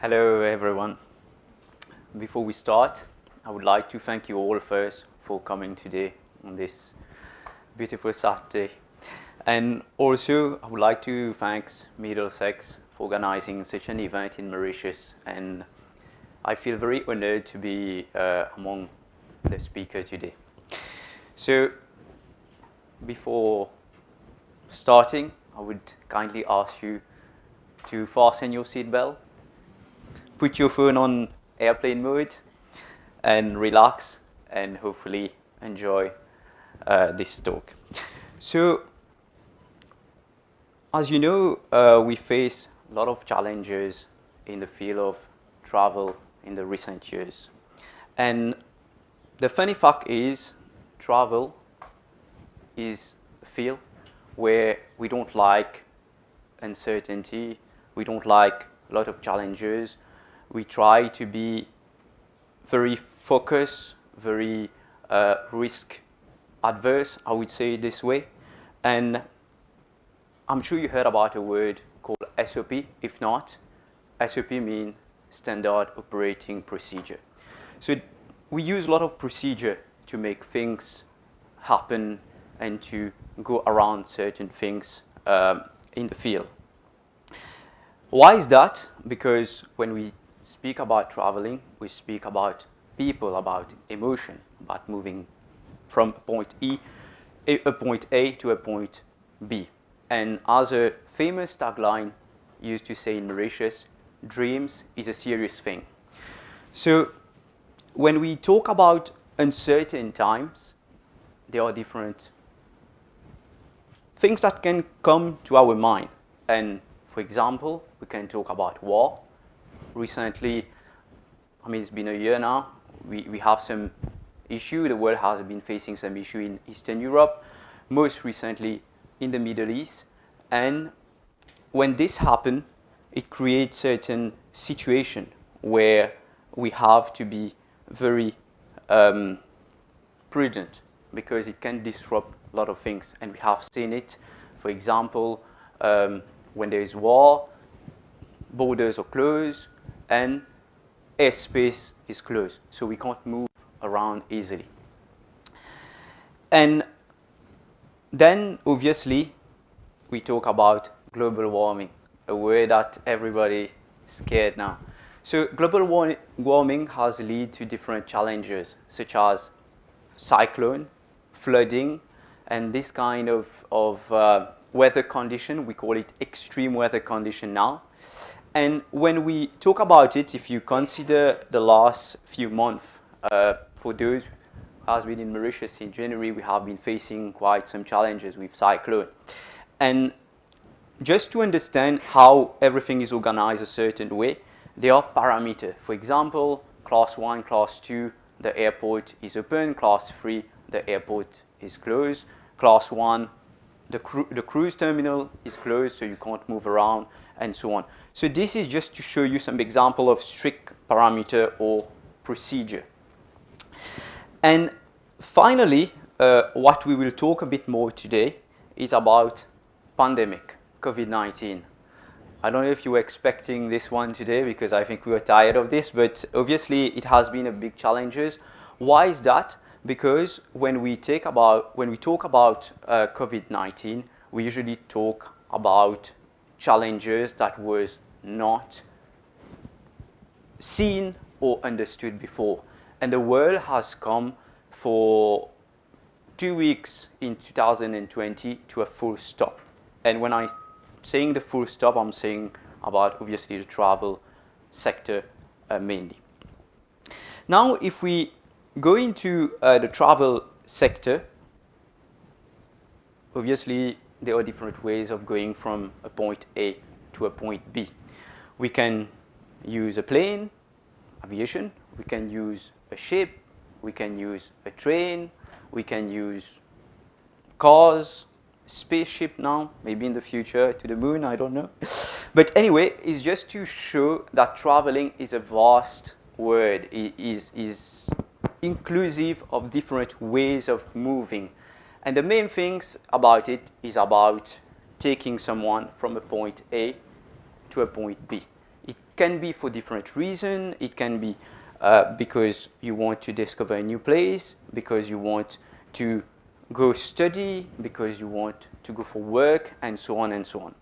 Hello everyone. Before we start, I would like to thank you all first for coming today on this beautiful Saturday. And also I would like to thank Middlesex for organizing such an event in Mauritius, and I feel very honored to be among the speakers today. So before starting, I would kindly ask you to fasten your seatbelt, put your phone on airplane mode, and relax, and hopefully enjoy this talk. So, as you know, we face a lot of challenges in the field of travel in the recent years. And the funny fact is, travel is a field where we don't like uncertainty, we don't like a lot of challenges. We try to be very focused, very risk adverse, I would say it this way. And I'm sure you heard about a word called SOP. If not, SOP means Standard Operating Procedure. So we use a lot of procedure to make things happen and to go around certain things in the field. Why is that? Because when we speak about traveling, we speak about people, about emotion, about moving from a point A to a point B. And as a famous tagline used to say in Mauritius, dreams is a serious thing. So when we talk about uncertain times, there are different things that can come to our mind. And for example, we can talk about war. Recently, it's been a year now, we have some issue. The world has been facing some issue in Eastern Europe, most recently in the Middle East. And when this happens, it creates certain situation where we have to be very prudent, because it can disrupt a lot of things. And we have seen it, for example, when there is war, borders are closed and airspace is closed, so we can't move around easily. And then obviously we talk about global warming, a word that everybody is scared now. So global warming has led to different challenges, such as cyclone, flooding, and this kind of weather condition. We call it extreme weather condition now. And when we talk about it, if you consider the last few months, for those who have been in Mauritius in January, we have been facing quite some challenges with cyclone. And just to understand how everything is organized a certain way, there are parameters. For example, class 1, class 2, the airport is open. Class 3, the airport is closed. Class 1, the cruise terminal is closed, so you can't move around, and so on. So this is just to show you some example of strict parameter or procedure. And finally, what we will talk a bit more today is about pandemic, COVID-19. I don't know if you were expecting this one today, because I think we were tired of this, but obviously it has been a big challenges. Why is that? Because when we talk about COVID-19, we usually talk about challenges that was not seen or understood before. And the world has come for 2 weeks in 2020 to a full stop. And when I'm saying the full stop, I'm saying about obviously the travel sector mainly. Now, if we go into the travel sector, obviously there are different ways of going from a point A to a point B. We can use a plane, aviation, we can use a ship, we can use a train, we can use cars, spaceship now, maybe in the future to the moon, I don't know. But anyway, it's just to show that traveling is a vast word. It is inclusive of different ways of moving. And the main things about it is about taking someone from a point A to a point B. It can be for different reasons. It can be because you want to discover a new place, because you want to go study, because you want to go for work, and so on and so on.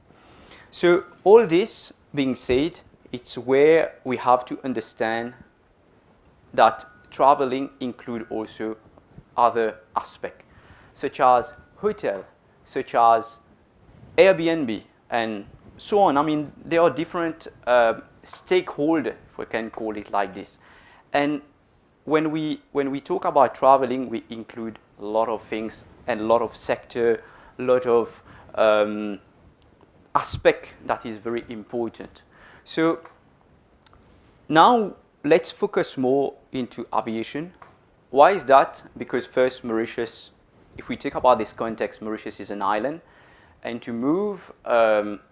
So all this being said, it's where we have to understand that traveling include also other aspects, such as hotel, such as Airbnb, and so on. I mean, there are different stakeholders, if we can call it like this. And when we talk about traveling, we include a lot of things and a lot of sector, a lot of aspect that is very important. So now let's focus more into aviation. Why is that? Because first, Mauritius, if we talk about this context, Mauritius is an island. And to move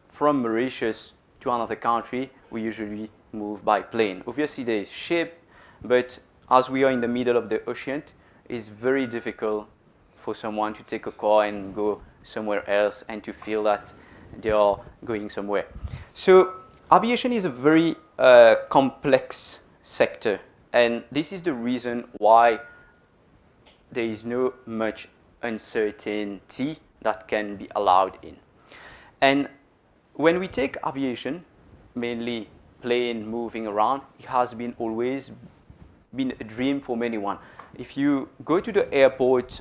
from Mauritius to another country, we usually move by plane. Obviously, there is ship, but as we are in the middle of the ocean, it's very difficult for someone to take a car and go somewhere else and to feel that they are going somewhere. So aviation is a very complex sector, and this is the reason why there is no much uncertainty that can be allowed in. And when we take aviation, mainly plane moving around, it has been always been a dream for anyone. If you go to the airport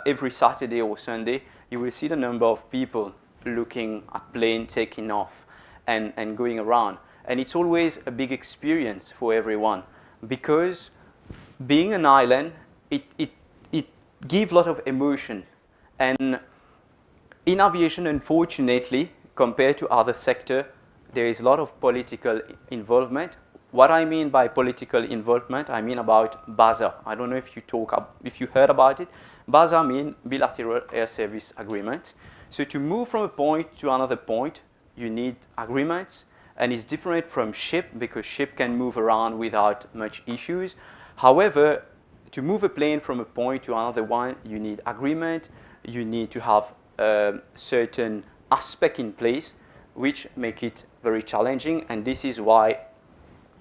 every Saturday or Sunday, you will see the number of people looking at plane taking off and going around. And it's always a big experience for everyone, because being an island, it gives a lot of emotion. And in aviation, unfortunately, compared to other sectors, there is a lot of political involvement. What I mean by political involvement, I mean about BASA. I don't know if you heard about it. BASA means Bilateral Air Service Agreement. So to move from a point to another point, you need agreements, and it's different from ship, because ship can move around without much issues. However, to move a plane from a point to another one, you need agreement. You need to have certain aspect in place, which make it very challenging. And this is why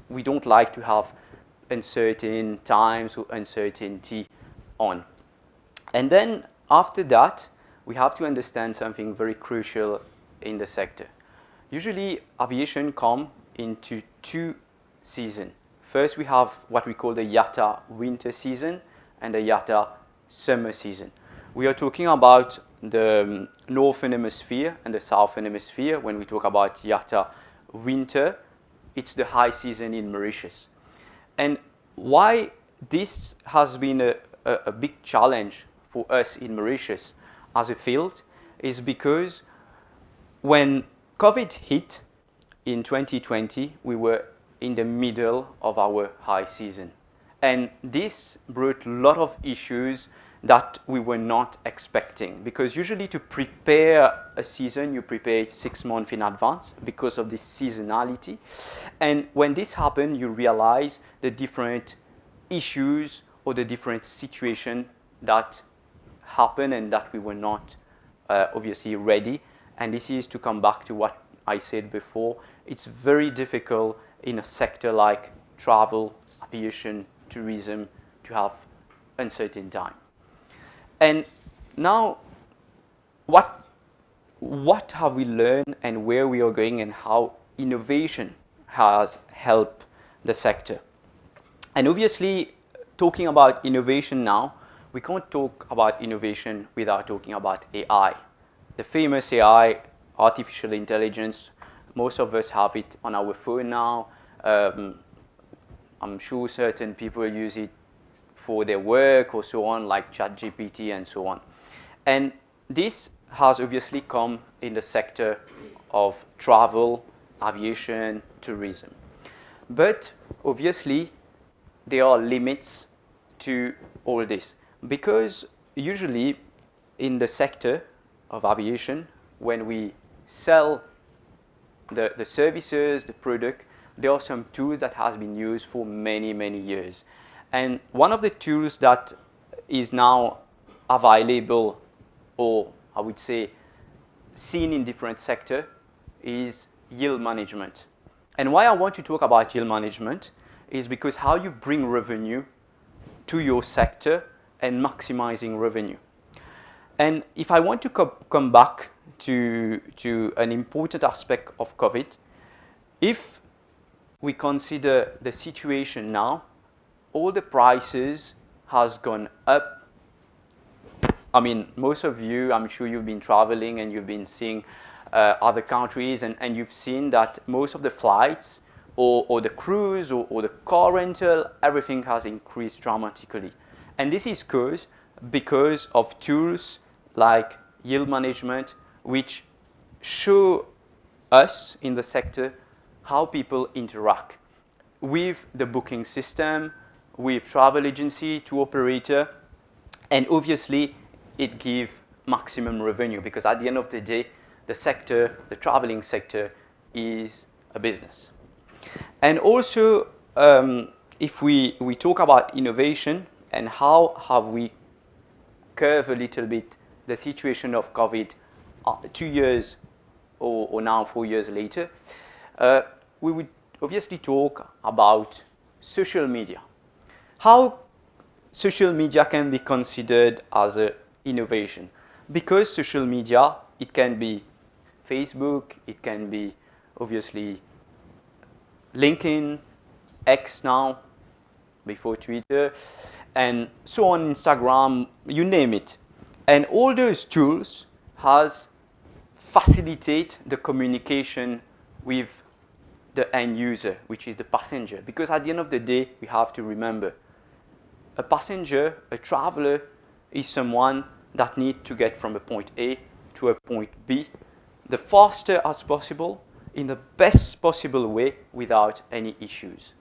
we don't like to have uncertain times or uncertainty on. And then after that, we have to understand something very crucial in the sector. Usually, aviation comes into two seasons. First, we have what we call the IATA winter season and the IATA summer season. We are talking about the northern hemisphere and the southern hemisphere. When we talk about IATA winter, it's the high season in Mauritius. And why this has been a big challenge for us in Mauritius as a field is because when COVID hit in 2020, we were in the middle of our high season. And this brought a lot of issues that we were not expecting, because usually to prepare a season, you prepare it 6 months in advance because of this seasonality. And when this happened, you realize the different issues or the different situations that happened and that we were not obviously ready. And this is to come back to what I said before. It's very difficult in a sector like travel, aviation, tourism to have uncertain time. And now, what have we learned and where we are going and how innovation has helped the sector? And obviously, talking about innovation now, we can't talk about innovation without talking about AI. The famous AI, artificial intelligence, most of us have it on our phone now. I'm sure certain people use it for their work or so on, like ChatGPT and so on. And this has obviously come in the sector of travel, aviation, tourism. But obviously, there are limits to all this, because usually in the sector of aviation, when we sell the services, the product, there are some tools that has been used for many, many years. And one of the tools that is now available, or I would say seen in different sectors, is yield management. And why I want to talk about yield management is because how you bring revenue to your sector and maximizing revenue. And if I want to come back to an important aspect of COVID, if we consider the situation now, all the prices has gone up. I mean, most of you, I'm sure you've been traveling and you've been seeing other countries, and you've seen that most of the flights or the cruise or the car rental, everything has increased dramatically. And this is because of tools like yield management, which show us in the sector how people interact with the booking system, with travel agency, tour operator, and obviously it gives maximum revenue because at the end of the day, the sector, the traveling sector, is a business. And also, if we talk about innovation and how have we curved a little bit the situation of COVID 2 years or now 4 years later, we would obviously talk about social media. How social media can be considered as an innovation? Because social media, it can be Facebook, it can be obviously LinkedIn, X now, before Twitter, and so on, Instagram, you name it. And all those tools has facilitate the communication with the end user, which is the passenger. Because at the end of the day, we have to remember, a passenger, a traveler, is someone that needs to get from a point A to a point B the faster as possible, in the best possible way, without any issues.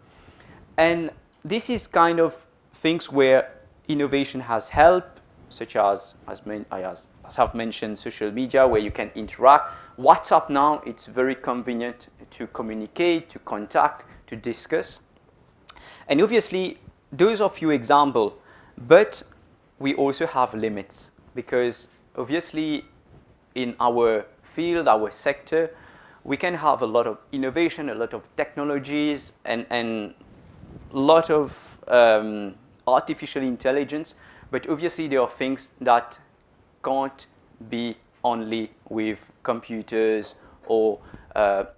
And this is kind of things where innovation has helped, such as I've mentioned, social media, where you can interact. WhatsApp now, it's very convenient to communicate, to contact, to discuss. And obviously, those are few examples, but we also have limits because obviously in our field, our sector, we can have a lot of innovation, a lot of technologies, and a lot of artificial intelligence, but obviously there are things that can't be only with computers or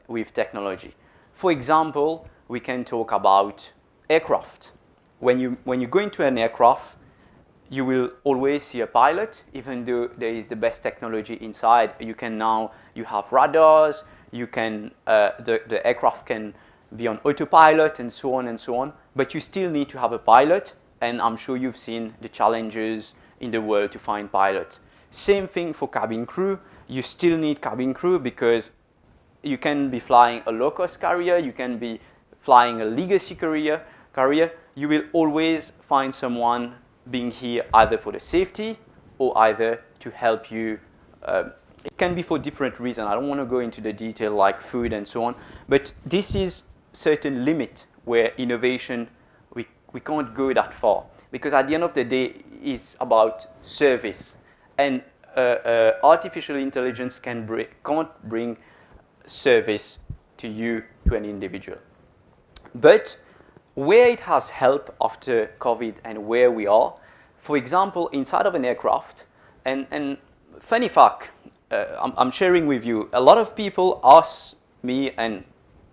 with technology. For example, we can talk about aircraft. When you go into an aircraft, you will always see a pilot, even though there is the best technology inside. You have radars, the aircraft can be on autopilot and so on, but you still need to have a pilot, and I'm sure you've seen the challenges in the world to find pilots. Same thing for cabin crew. You still need cabin crew because you can be flying a low-cost carrier, you can be flying a legacy carrier. You will always find someone being here either for the safety or either to help you. It can be for different reasons. I don't want to go into the detail like food and so on, but this is certain limit where innovation, we can't go that far because at the end of the day, it's about service. And artificial intelligence can't bring service to you, to an individual. But where it has helped after COVID and where we are, for example, inside of an aircraft, and funny fact, I'm sharing with you, a lot of people ask me, and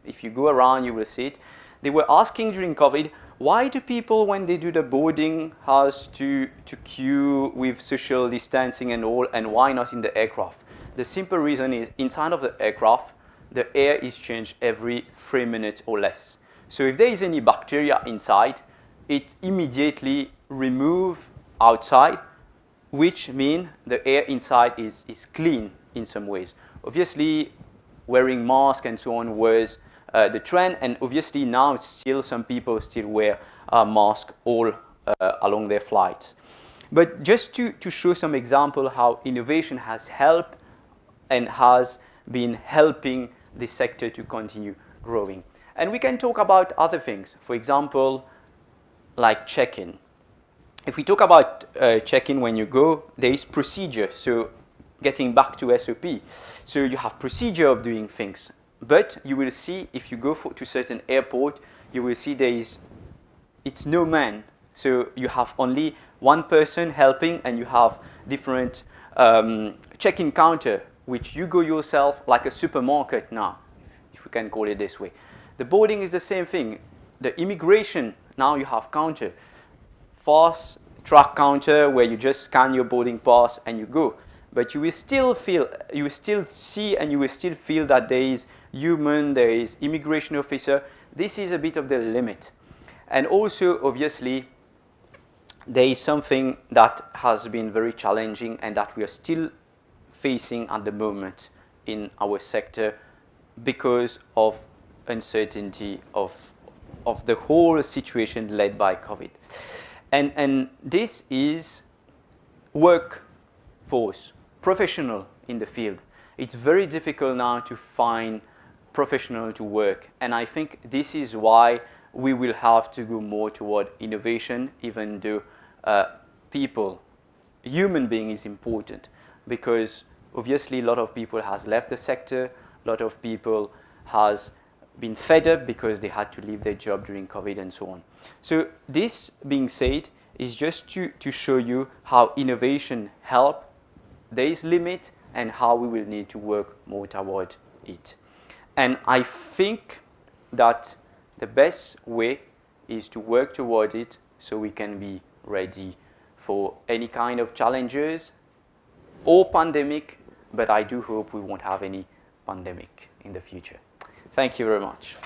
if you go around, you will see it, they were asking during COVID, why do people, when they do the boarding, has to queue with social distancing and all, and why not in the aircraft? The simple reason is, inside of the aircraft, the air is changed every 3 minutes or less. So if there is any bacteria inside, it immediately removes outside, which means the air inside is clean in some ways. Obviously, wearing masks and so on was the trend, and obviously now still some people still wear masks all along their flights. But just to show some example how innovation has helped and has been helping this sector to continue growing. And we can talk about other things. For example, like check-in. If we talk about check-in when you go, there is procedure. So getting back to SOP. So you have procedure of doing things. But you will see if you go to certain airport, you will see it's no man. So you have only one person helping, and you have different check-in counter, which you go yourself, like a supermarket now, if we can call it this way. The boarding is the same thing. The immigration, now you have counter. Fast track counter where you just scan your boarding pass and you go. But you will still see and you will still feel that there is human, there is immigration officer. This is a bit of the limit. And also, obviously, there is something that has been very challenging and that we are still facing at the moment in our sector because of uncertainty of the whole situation led by COVID. And this is workforce, professional in the field. It's very difficult now to find professional to work. And I think this is why we will have to go more toward innovation, even though human being is important, because obviously a lot of people has left the sector, a lot of people has been fed up because they had to leave their job during COVID and so on. So this being said is just to show you how innovation help. There is limit and how we will need to work more toward it. And I think that the best way is to work toward it so we can be ready for any kind of challenges or pandemic, but I do hope we won't have any pandemic in the future. Thank you very much.